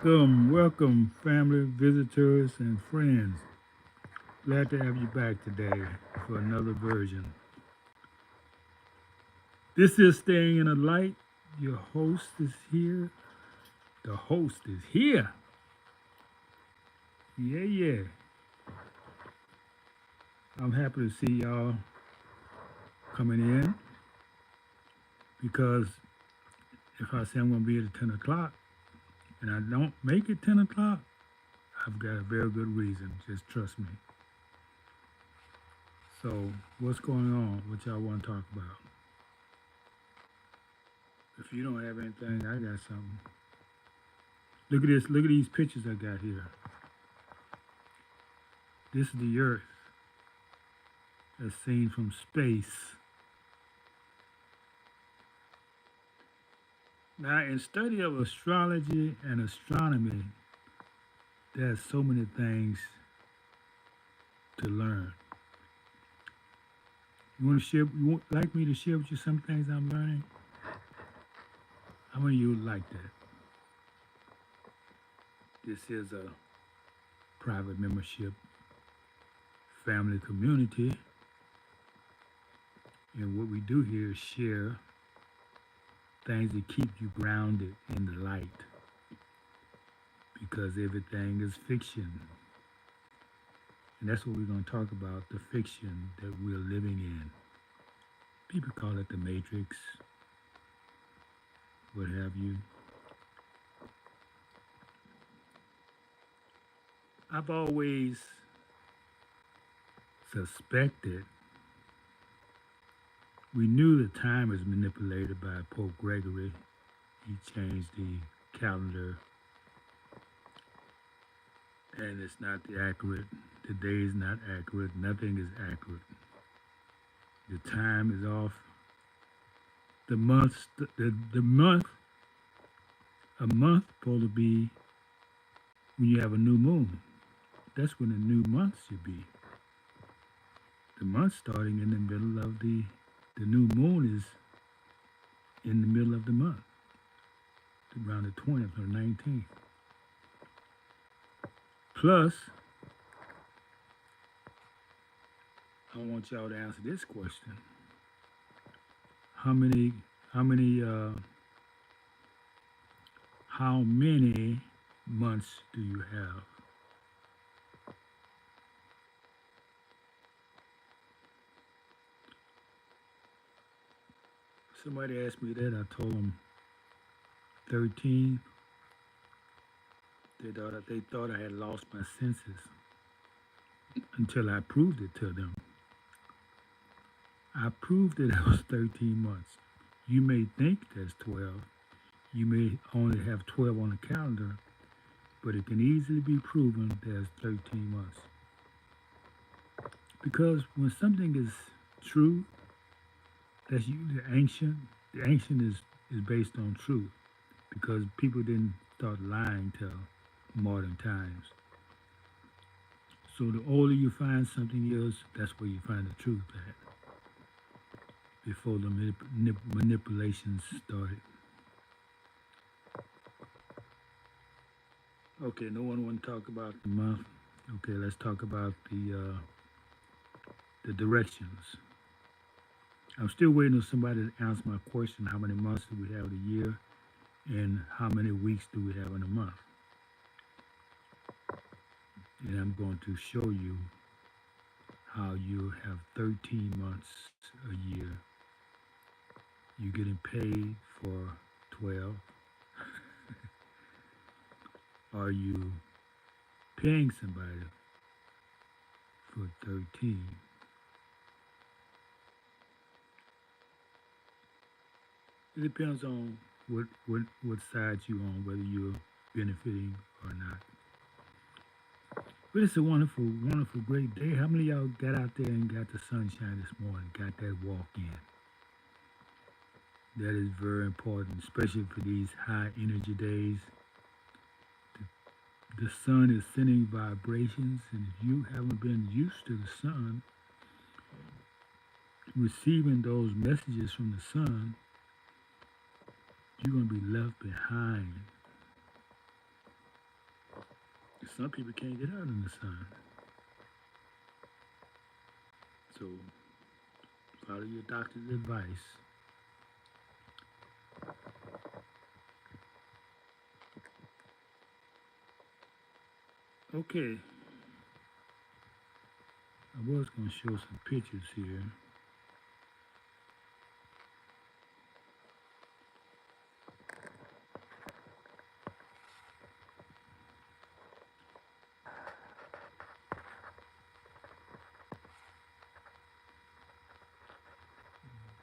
Welcome, family, visitors, and friends. Glad to have you back today for another version. This is Staying in the Light. Your host is here. The host is here. Yeah, yeah. I'm happy to see y'all coming in because if I say I'm going to be at 10 o'clock and I don't make it 10 o'clock, I've got a very good reason. Just trust me. So, what's going on? What y'all want to talk about? If you don't have anything, I got something. Look at this. Look at these pictures I got here. This is the Earth as seen from space. Now, in study of astrology and astronomy, there's so many things to learn. You want to share? You want like me to share with you some things I'm learning? How many of you would like that? This is a private membership family community, and what we do here is share things that keep you grounded in the light because everything is fiction. And that's what we're going to talk about, the fiction that we're living in. People call it the Matrix, what have you. I've always suspected we knew the time is manipulated by Pope Gregory. He changed the calendar and it's not accurate. The day is not accurate. Nothing is accurate. The time is off. The month, a month supposed to be when you have a new moon. That's when the new month should be. The month starting in the middle of the new moon is in the middle of the month, around the 20th or 19th. Plus, I want y'all to answer this question. How many, how many, uh, how many months do you have? Somebody asked me that. I told them 13. They thought I had lost my senses until I proved it to them. I proved that it was 13 months. You may think there's 12. You may only have 12 on the calendar, but it can easily be proven there's 13 months. Because when something is true, that's usually ancient. The ancient is based on truth because people didn't start lying till modern times. So the older you find something is, that's where you find the truth at before the manipulations started. Okay, no one want to talk about the month. Okay, let's talk about the directions. I'm still waiting on somebody to answer my question: how many months do we have in a year, and how many weeks do we have in a month? And I'm going to show you how you have 13 months a year. You're getting paid for 12. Are you paying somebody for 13? It depends on what side you're on, whether you're benefiting or not. But it's a wonderful, wonderful, great day. How many of y'all got out there and got the sunshine this morning, got that walk in? That is very important, especially for these high energy days. The sun is sending vibrations, and if you haven't been used to the sun, receiving those messages from the sun, you're going to be left behind. Some people can't get out in the sun. So follow your doctor's advice. Okay, I was going to show some pictures here.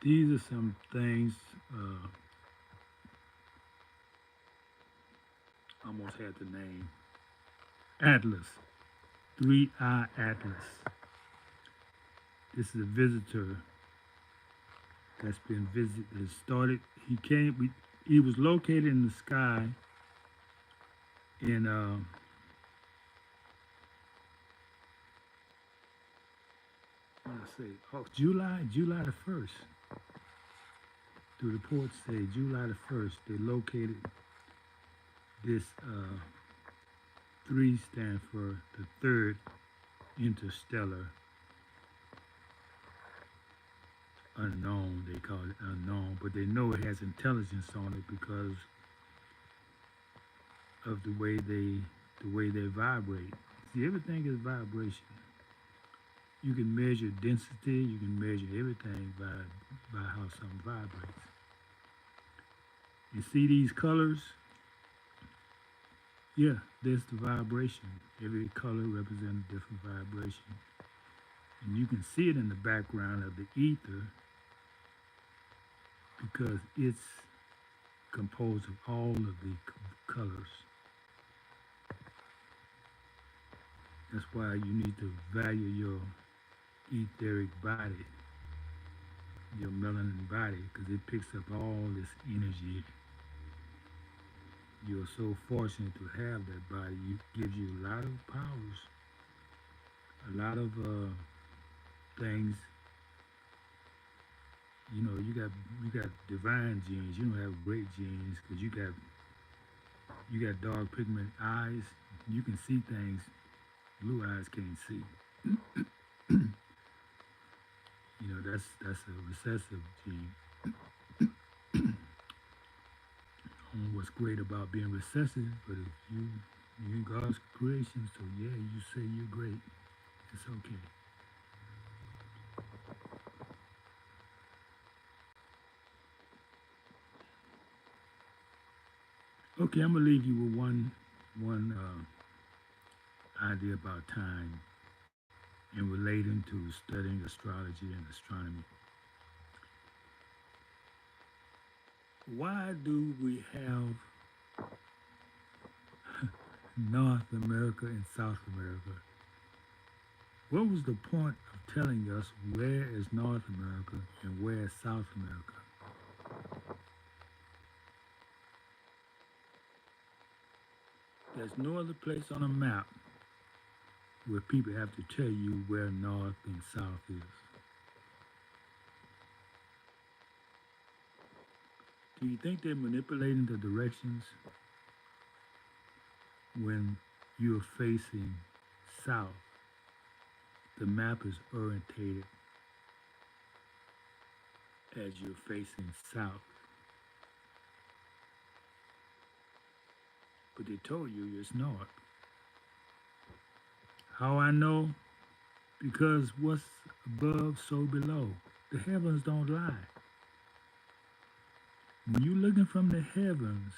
These are some things, almost had the name. Atlas, 3-eye Atlas. This is a visitor that's been that started. He was located in the sky in, what did I say? Oh, July the 1st. The reports say July the 1st, they located this, 3 stand for the third interstellar unknown. They call it unknown, but they know it has intelligence on it because of the way they vibrate. See, everything is vibration. You can measure density, you can measure everything by how something vibrates. You see these colors? Yeah, there's the vibration. Every color represents a different vibration. And you can see it in the background of the ether because it's composed of all of the colors. That's why you need to value your etheric body, your melanin body, because it picks up all this energy. You're so fortunate to have that body. It gives you a lot of powers, a lot of things. You know, you got divine genes. You don't have great genes because you got dark pigment eyes. You can see things blue eyes can't see. You know, that's a recessive gene. I don't know what's great about being recessive, but if you're in God's creation, so yeah, you say you're great. It's okay. Okay, I'm gonna leave you with one idea about time and relating to studying astrology and astronomy. Why do we have North America and South America? What was the point of telling us where is North America and where is South America? There's no other place on a map where people have to tell you where North and South is. Do you think they're manipulating the directions when you're facing south? The map is orientated as you're facing south. But they told you it's north. How I know? Because what's above, so below. The heavens don't lie. When you're looking from the heavens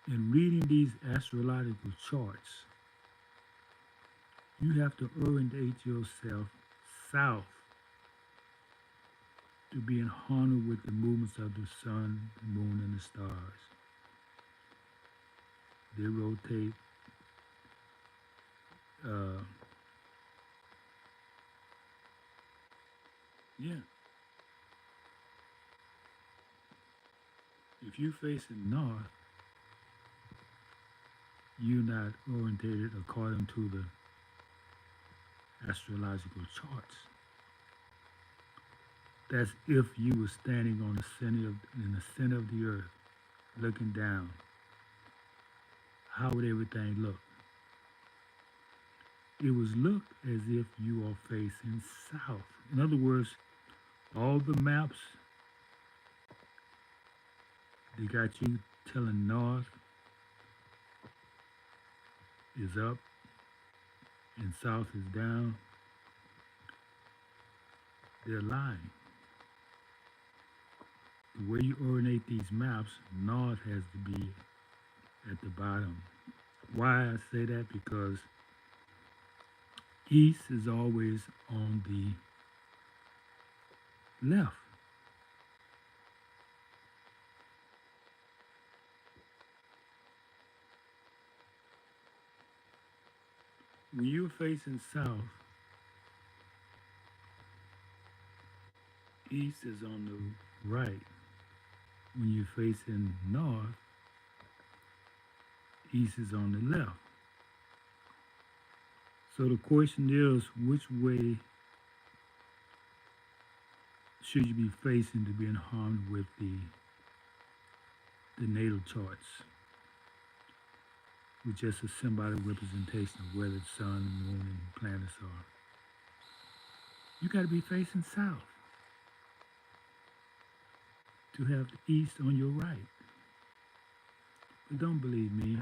and reading these astrological charts, you have to orientate yourself south to be in harmony with the movements of the sun, the moon, and the stars. They rotate uh, yeah. If you facing north, you're not orientated according to the astrological charts. That's if you were standing on the center of in the center of the earth, looking down. how would everything look? It was look as if you are facing south. In other words, all the maps they got you telling north is up and south is down. They're lying. The way you orient these maps, north has to be at the bottom. Why I say that? Because east is always on the left. When you're facing south, east is on the right. When you're facing north, east is on the left. So the question is, which way should you be facing to be in harmony with the natal charts, which is a symbolic representation of where the sun, moon, and planets are? You got to be facing south to have the east on your right. But don't believe me.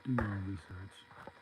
Do your own research.